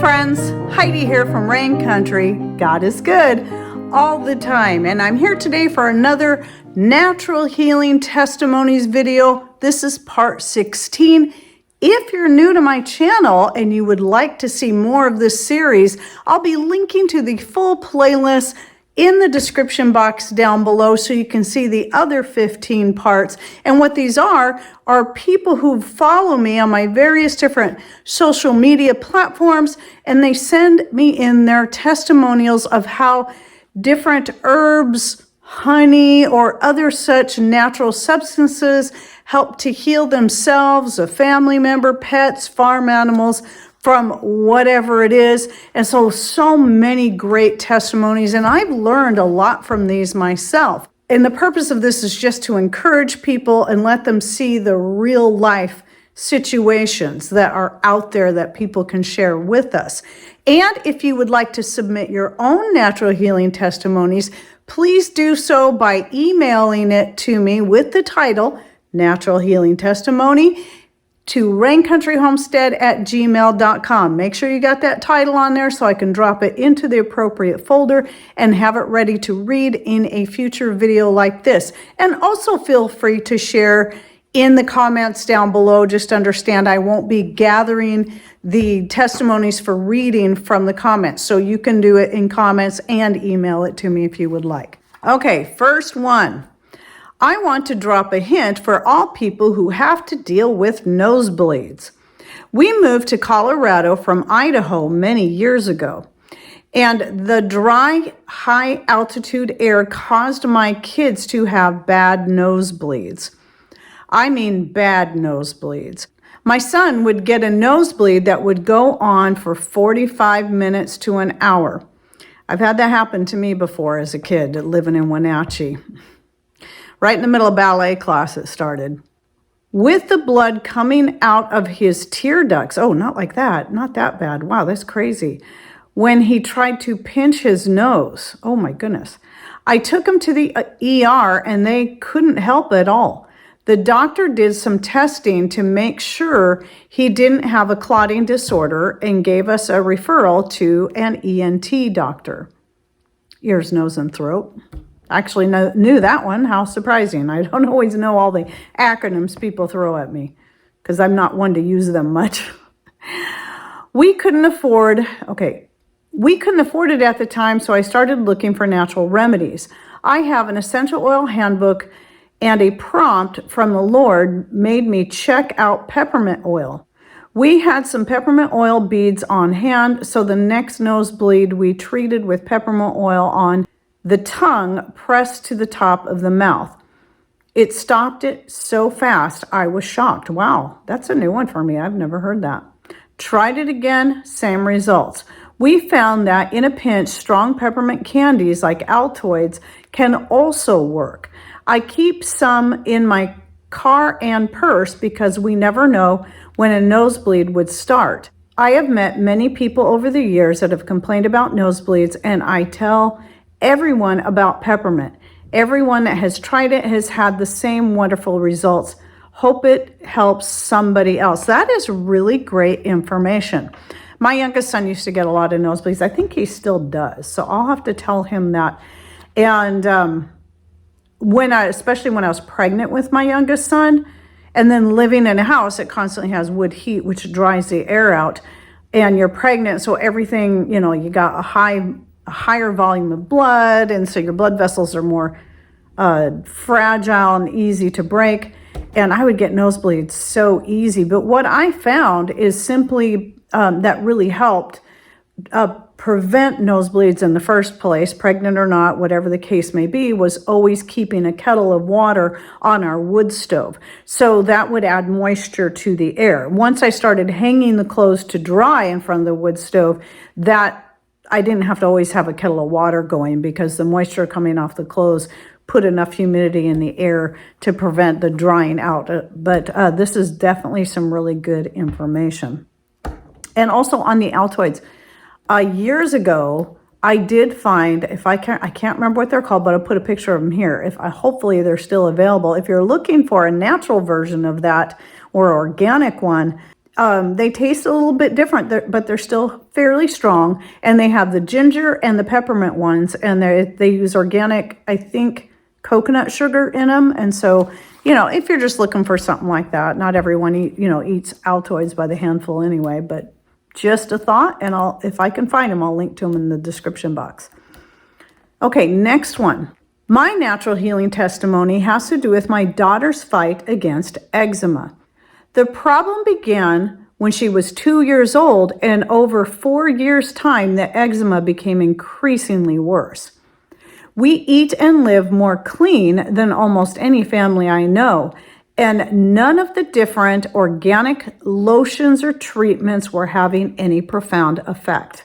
friends, Heidi here from Rain Country. God is good all the time, and I'm here today for another natural healing testimonies video. This is part 16. If you're new to my channel and you would like to see more of this series, I'll be linking to the full playlist in the description box down below so you can see the other 15 parts. And what these are people who follow me on my various different social media platforms, and they send me in their testimonials of how different herbs, honey, or other such natural substances help to heal themselves, a family member, pets, farm animals, from whatever it is. And so many great testimonies, and I've learned a lot from these myself. And the purpose of this is just to encourage people and let them see the real life situations that are out there that people can share with us. And if you would like to submit your own natural healing testimonies, please do so by emailing it to me with the title, Natural Healing Testimony, to raincountryhomestead@gmail.com. Make sure you got that title on there so I can drop it into the appropriate folder and have it ready to read in a future video like this. And also feel free to share in the comments down below. Just understand I won't be gathering the testimonies for reading from the comments. So you can do it in comments and email it to me if you would like. Okay, first one. I want to drop a hint for all people who have to deal with nosebleeds. We moved to Colorado from Idaho many years ago, and the dry, high altitude air caused my kids to have bad nosebleeds. I mean bad nosebleeds. My son would get a nosebleed that would go on for 45 minutes to an hour. I've had that happen to me before as a kid living in Wenatchee. Right in the middle of ballet class it started. With the blood coming out of his tear ducts. Oh, not like that. Not that bad. Wow, that's crazy. When he tried to pinch his nose. Oh my goodness. I took him to the ER and they couldn't help at all. The doctor did some testing to make sure he didn't have a clotting disorder and gave us a referral to an ENT doctor. Ears, nose, and throat. Actually knew that one. How surprising. I don't always know all the acronyms people throw at me because I'm not one to use them much. We couldn't afford it at the time, so I started looking for natural remedies. I have an essential oil handbook, and a prompt from the Lord made me check out peppermint oil. We had some peppermint oil beads on hand, so the next nosebleed we treated with peppermint oil on the tongue pressed to the top of the mouth. It stopped it so fast, I was shocked. Wow, that's a new one for me. I've never heard that. Tried it again, same results. We found that in a pinch, strong peppermint candies like Altoids can also work. I keep some in my car and purse because we never know when a nosebleed would start. I have met many people over the years that have complained about nosebleeds, and I tell everyone about peppermint. Everyone that has tried it has had the same wonderful results. Hope it helps somebody else. That is really great information. My youngest son used to get a lot of nosebleeds. I think he still does. So I'll have to tell him that. And especially when I was pregnant with my youngest son, and then living in a house that constantly has wood heat, which dries the air out, and you're pregnant, so everything, you got a higher volume of blood, and so your blood vessels are more fragile and easy to break, and I would get nosebleeds so easy. But what I found is simply that really helped prevent nosebleeds in the first place, pregnant or not, whatever the case may be, was always keeping a kettle of water on our wood stove. So that would add moisture to the air. Once I started hanging the clothes to dry in front of the wood stove, that I didn't have to always have a kettle of water going because the moisture coming off the clothes put enough humidity in the air to prevent the drying out. But this is definitely some really good information. And also on the Altoids, years ago, I did find, I can't remember what they're called, but I'll put a picture of them here. Hopefully they're still available. If you're looking for a natural version of that or organic one, They taste a little bit different, but they're still fairly strong. And they have the ginger and the peppermint ones, and they use organic, I think, coconut sugar in them. And so, if you're just looking for something like that, not everyone eats Altoids by the handful anyway, but just a thought. And if I can find them, I'll link to them in the description box. Okay, next one. My natural healing testimony has to do with my daughter's fight against eczema. The problem began when she was 2 years old, and over 4 years' time, the eczema became increasingly worse. We eat and live more clean than almost any family I know, and none of the different organic lotions or treatments were having any profound effect.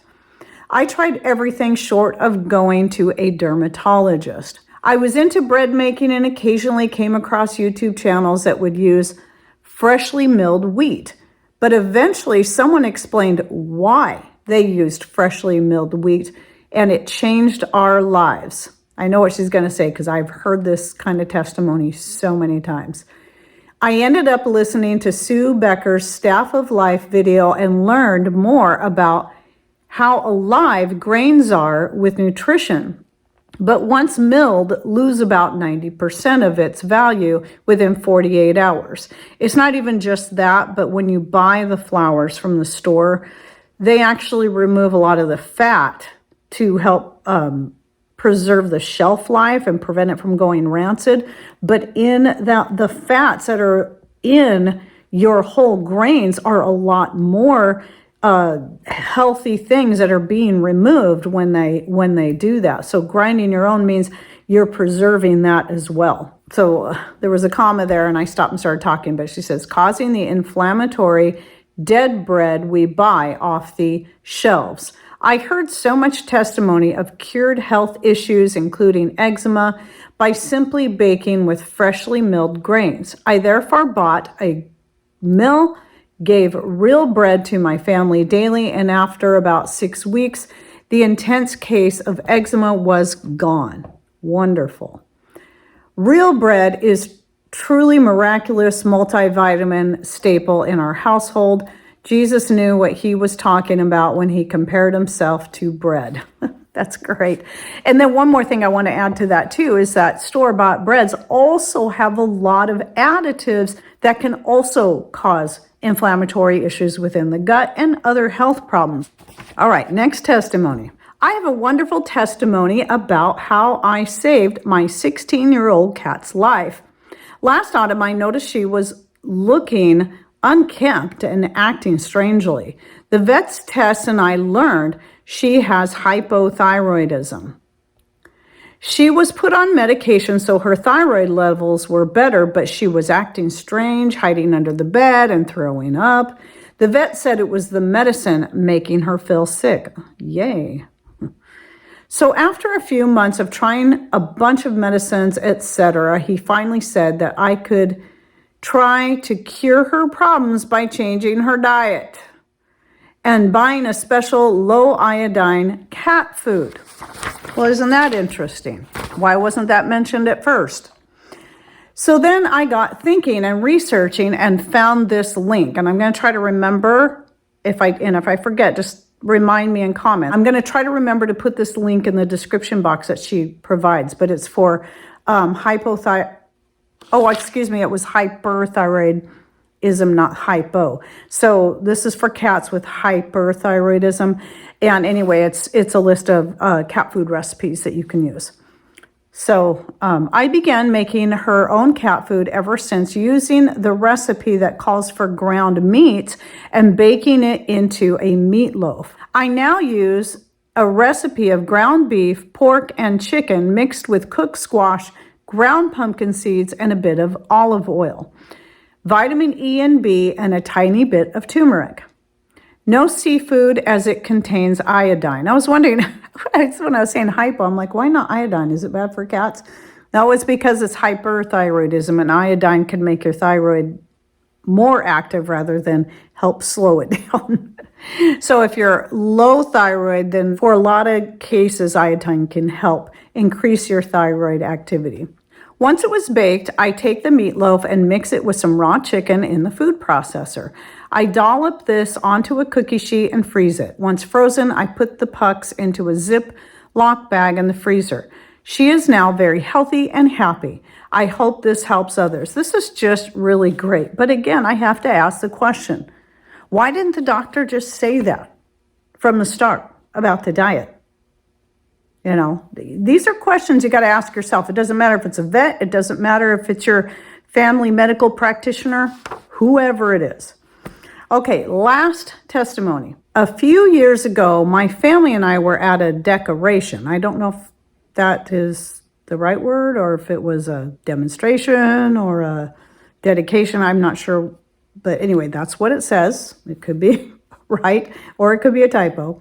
I tried everything short of going to a dermatologist. I was into bread making and occasionally came across YouTube channels that would use freshly milled wheat. But eventually someone explained why they used freshly milled wheat, and it changed our lives. I know what she's going to say because I've heard this kind of testimony so many times. I ended up listening to Sue Becker's Staff of Life video and learned more about how alive grains are with nutrition. But once milled, lose about 90% of its value within 48 hours. It's not even just that, but when you buy the flours from the store, they actually remove a lot of the fat to help preserve the shelf life and prevent it from going rancid. But in the fats that are in your whole grains are a lot more healthy things that are being removed when they do that. So grinding your own means you're preserving that as well. So there was a comma there and I stopped and started talking, but she says, causing the inflammatory dead bread we buy off the shelves. I heard so much testimony of cured health issues, including eczema, by simply baking with freshly milled grains. I therefore bought a mill, gave real bread to my family daily, and after about 6 weeks, the intense case of eczema was gone. Wonderful. Real bread is truly miraculous multivitamin staple in our household. Jesus knew what he was talking about when he compared himself to bread. That's great. And then one more thing I want to add to that too is that store-bought breads also have a lot of additives that can also cause inflammatory issues within the gut and other health problems. All right, next testimony. I have a wonderful testimony about how I saved my 16-year-old cat's life. Last autumn, I noticed she was looking unkempt and acting strangely. The vet's test and I learned she has hypothyroidism. She was put on medication so her thyroid levels were better, but she was acting strange, hiding under the bed and throwing up. The vet said it was the medicine making her feel sick. Yay. So after a few months of trying a bunch of medicines, etc., he finally said that I could try to cure her problems by changing her diet and buying a special low iodine cat food. Well, isn't that interesting? Why wasn't that mentioned at first? So then I got thinking and researching and found this link. And I'm going to try to remember, if I forget, just remind me and comment. I'm going to try to remember to put this link in the description box that she provides. But it's for hypothyroidism, not hypo. So this is for cats with hyperthyroidism. And anyway, it's a list of cat food recipes that you can use. So I began making her own cat food ever since, using the recipe that calls for ground meat and baking it into a meatloaf. I now use a recipe of ground beef, pork, and chicken mixed with cooked squash, ground pumpkin seeds, and a bit of olive oil, vitamin E and B, and a tiny bit of turmeric. No seafood as it contains iodine. I was wondering, when I was saying hypo, I'm like, why not iodine? Is it bad for cats? No, it's because it's hyperthyroidism, and iodine can make your thyroid more active rather than help slow it down. So if you're low thyroid, then for a lot of cases, iodine can help increase your thyroid activity. Once it was baked, I take the meatloaf and mix it with some raw chicken in the food processor. I dollop this onto a cookie sheet and freeze it. Once frozen, I put the pucks into a Ziploc bag in the freezer. She is now very healthy and happy. I hope this helps others. This is just really great. But again, I have to ask the question, why didn't the doctor just say that from the start about the diet? You know, these are questions you got to ask yourself. It doesn't matter if it's a vet. It doesn't matter if it's your family medical practitioner, whoever it is. Okay, last testimony. A few years ago, my family and I were at a decoration. I don't know if that is the right word or if it was a demonstration or a dedication. I'm not sure. But anyway, that's what it says. It could be right or it could be a typo.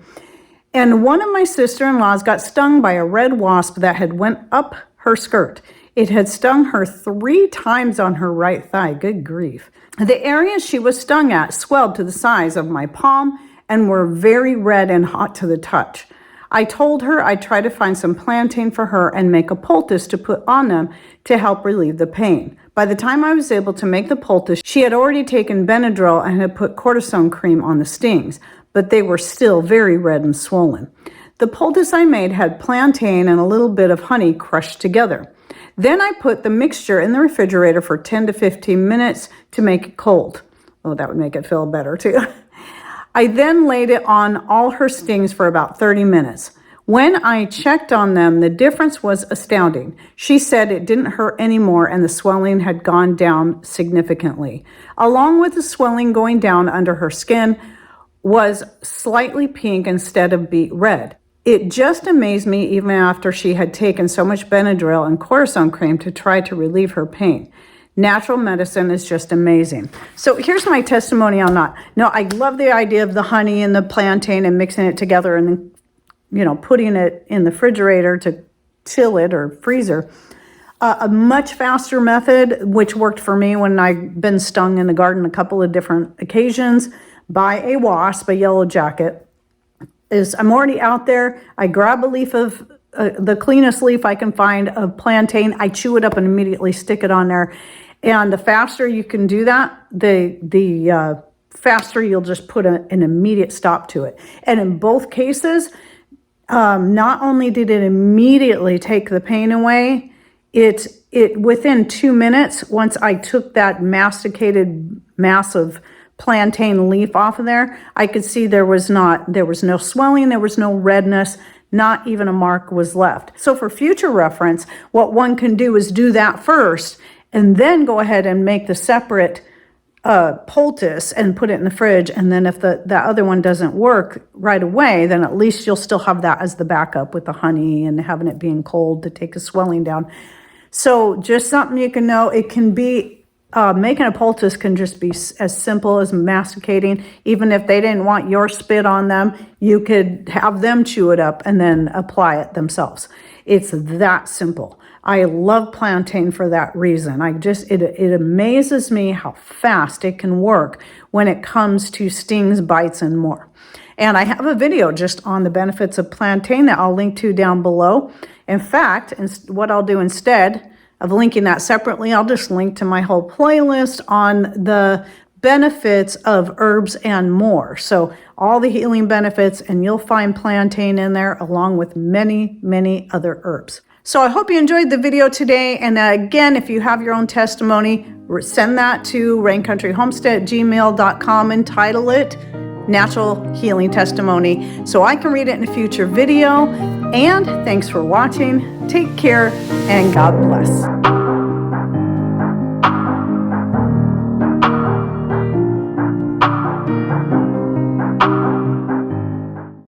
And one of my sister-in-laws got stung by a red wasp that had went up her skirt. It had stung her 3 times on her right thigh. Good grief. The areas she was stung at swelled to the size of my palm and were very red and hot to the touch. I told her I'd try to find some plantain for her and make a poultice to put on them to help relieve the pain. By the time I was able to make the poultice, she had already taken Benadryl and had put cortisone cream on the stings, but they were still very red and swollen. The poultice I made had plantain and a little bit of honey crushed together. Then I put the mixture in the refrigerator for 10 to 15 minutes to make it cold. Oh, that would make it feel better too. I then laid it on all her stings for about 30 minutes. When I checked on them, the difference was astounding. She said it didn't hurt anymore and the swelling had gone down significantly. Along with the swelling going down under her skin was slightly pink instead of beet red. It just amazed me even after she had taken so much Benadryl and cortisone cream to try to relieve her pain. Natural medicine is just amazing. So here's my testimony on that. Now, I love the idea of the honey and the plantain and mixing it together and then, putting it in the refrigerator to chill it or freezer. A much faster method, which worked for me when I've been stung in the garden a couple of different occasions by a wasp, a yellow jacket, is I'm already out there. I grab a leaf of the cleanest leaf I can find of plantain. I chew it up and immediately stick it on there. And the faster you can do that, the faster you'll just put an immediate stop to it. And in both cases, not only did it immediately take the pain away, it within 2 minutes, once I took that masticated mass of plantain leaf off of there, I could see there was no swelling, there was no redness, not even a mark was left. So for future reference, what one can do is do that first and then go ahead and make the separate poultice and put it in the fridge. And then if that other one doesn't work right away, then at least you'll still have that as the backup with the honey and having it being cold to take the swelling down. So just something you can know, it can be, making a poultice can just be as simple as masticating. Even if they didn't want your spit on them, you could have them chew it up and then apply it themselves. It's that simple. I love plantain for that reason. It amazes me how fast it can work when it comes to stings, bites, and more. And I have a video just on the benefits of plantain that I'll link to down below. In fact, what I'll do instead of linking that separately, I'll just link to my whole playlist on the benefits of herbs and more. So all the healing benefits, and you'll find plantain in there along with many, many other herbs. So I hope you enjoyed the video today. And again, if you have your own testimony, send that to raincountryhomestead@gmail.com and title it Natural Healing Testimony so I can read it in a future video. And thanks for watching. Take care and God bless.